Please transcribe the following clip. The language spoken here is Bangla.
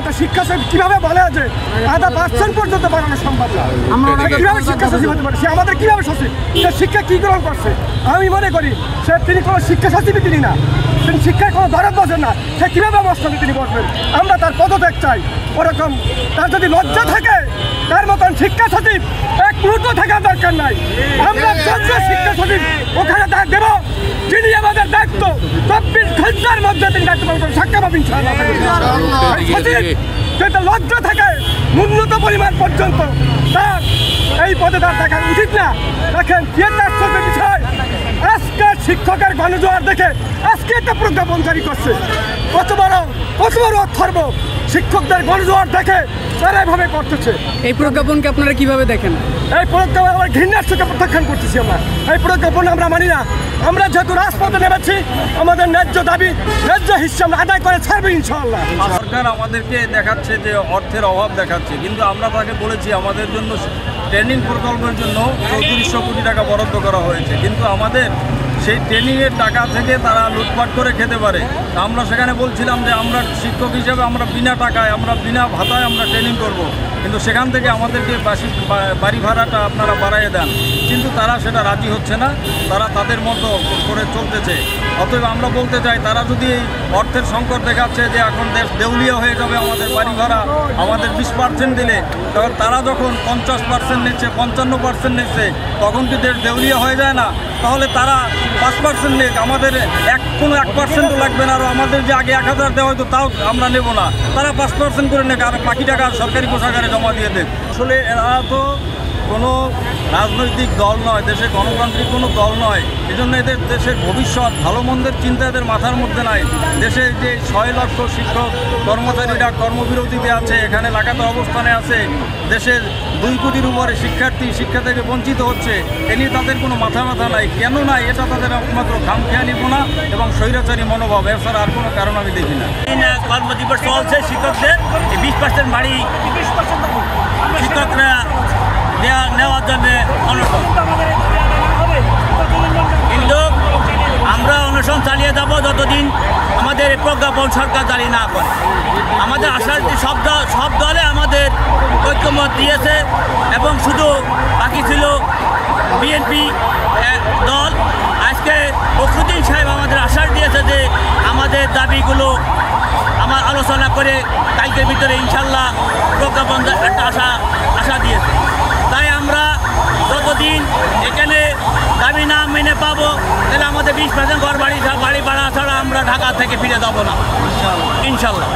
একটা শিক্ষা সচিব কিভাবে বলে যে 0.5% পর্যন্ত বাড়ানো সম্ভব না? কিভাবে শিক্ষা সচিব হতে পারে? সে আমাদের কিভাবে সচিব? সে শিক্ষা কি গ্রহণ করছে? আমি মনে করি তিনি কোনো শিক্ষা সচিবই তিনি না, তিনি শিক্ষায় কোনো দরদ বসেন না। সে কিভাবে আমার সঙ্গে তিনি বসবেন? আমরা তার পদত্যাগ চাই। ওরকম তার যদি লজ্জা থাকে, তার মতন শিক্ষা সচিব এক মুহূর্ত থাকার দরকার নাই। আমরা শিক্ষা সচিব ওখানে তার দেব, যিনি আমাদের দায়িত্ব 24 ঘন্টার মধ্যে তিনি দায়িত্ব পালন করেন, সাক্ষা পাবেন সচিব যেটা লজ্জা থাকে ন্যূনতম পরিমাণ পর্যন্ত তার এই পদে তার থাকা উচিত না। দেখেন কি একটা আশ্চর্য বিষয়, আজকে শিক্ষকের গণজোয়ার দেখে আজকে একটা প্রজ্ঞাপন জারি করছে। কত বড় অথর্ব শিক্ষকদের গণজোয়ার দেখে তারা এভাবে করতেছে। এই প্রজ্ঞাপনকে আপনারা কিভাবে দেখেন? এই প্রজ্ঞাপন আমরা ঘৃণার চোখে প্রত্যাখ্যান করতেছি। আমরা এই প্রজ্ঞাপন আমরা মানি না। আমরা যেহেতু রাজপথে নেমেছি, আমাদের ন্যায্য দাবি ন্যায্য হিসেবে আমরা আদায় করে ছাড়বো ইনশাআল্লাহ। সরকার আমাদেরকে দেখাচ্ছে যে অর্থের অভাব দেখাচ্ছে, কিন্তু আমরা তাকে বলেছি আমাদের জন্য ট্রেনিং প্রকল্পের জন্য 3400 কোটি টাকা বরাদ্দ করা হয়েছে, কিন্তু আমাদের সেই ট্রেনিংয়ের টাকা থেকে তারা লুটপাট করে খেতে পারে। আমরা সেখানে বলছিলাম যে আমরা শিক্ষক হিসেবে আমরা বিনা টাকায়, আমরা বিনা ভাতায় আমরা ট্রেনিং করব, কিন্তু সেখান থেকে আমাদেরকে বাড়ি ভাড়াটা আপনারা বাড়াইয়ে দেন, কিন্তু তারা সেটা রাজি হচ্ছে না। তারা তাদের মতো করে চলতেছে। অতএব আমরা বলতে চাই, তারা যদি এই অর্থের সংকট দেখাচ্ছে যে এখন দেশ দেউলিয়া হয়ে যাবে, আমাদের বাড়ি ভাড়া আমাদের 20% দিলে, তখন তারা যখন 50% নিচ্ছে, 55% নিচ্ছে, তখন কি দেশ দেউলিয়া হয়ে যায় না? তাহলে তারা 5% নেক, আমাদের কোনো 1% লাগবে না। আর আমাদের যে আগে 1000 দেওয়া হয়তো তাও আমরা নেব না, তারা 5% করে নেক, আর বাকি টাকা সরকারি কোষাগারে জমা দিয়ে দেয়। আসলে এরা তো কোনো রাজনৈতিক দল নয়, দেশে গণতান্ত্রিক কোনো দল নয়। এজন্য এদের দেশের ভবিষ্যৎ ভালো মন্দের চিন্তা এদের মাথার মধ্যে নাই। দেশে যে 6 লক্ষ শিক্ষক কর্মচারীরা কর্মবিরতিতে আছে, এখানে লাগাতার অবস্থানে আছে, দেশের 2 কোটির উপরে শিক্ষার্থী শিক্ষা থেকে বঞ্চিত হচ্ছে, এ নিয়ে তাদের কোনো মাথা নাই। কেন নাই? এটা তাদের একমাত্র খামখেয়ালিপনা এবং স্বৈরাচারী মনোভাব, এছাড়া আর কোনো কারণ আমি দেখি না। কর্মদিবস চলছে শিক্ষকদের 20% বাড়ি শিক্ষকরা নেওয়ার জন্য অনশন, কিন্তু আমরা অনশন চালিয়ে যাব যতদিন আমাদের প্রজ্ঞাপন সরকার জারি না করে। আমাদের আশার সব দলে আমাদের ঐক্যমত দিয়েছে, এবং শুধু বাকি ছিল বিএনপি দল। আজকে ফখরুদ্দিন সাহেব আমাদের আশ্বাস দিয়েছে যে আমাদের দাবিগুলো আমার আলোচনা করে কালকের ভিতরে ইনশাল্লাহ প্রজ্ঞাপন একটা আশা দিয়েছে। তাই আমরা যতদিন এখানে দাবি না মেনে পাবো, তাহলে আমাদের 20% ঘর বাড়ি ভাড়া ছাড়া আমরা ঢাকা থেকে ফিরে যাব না ইনশাল্লাহ।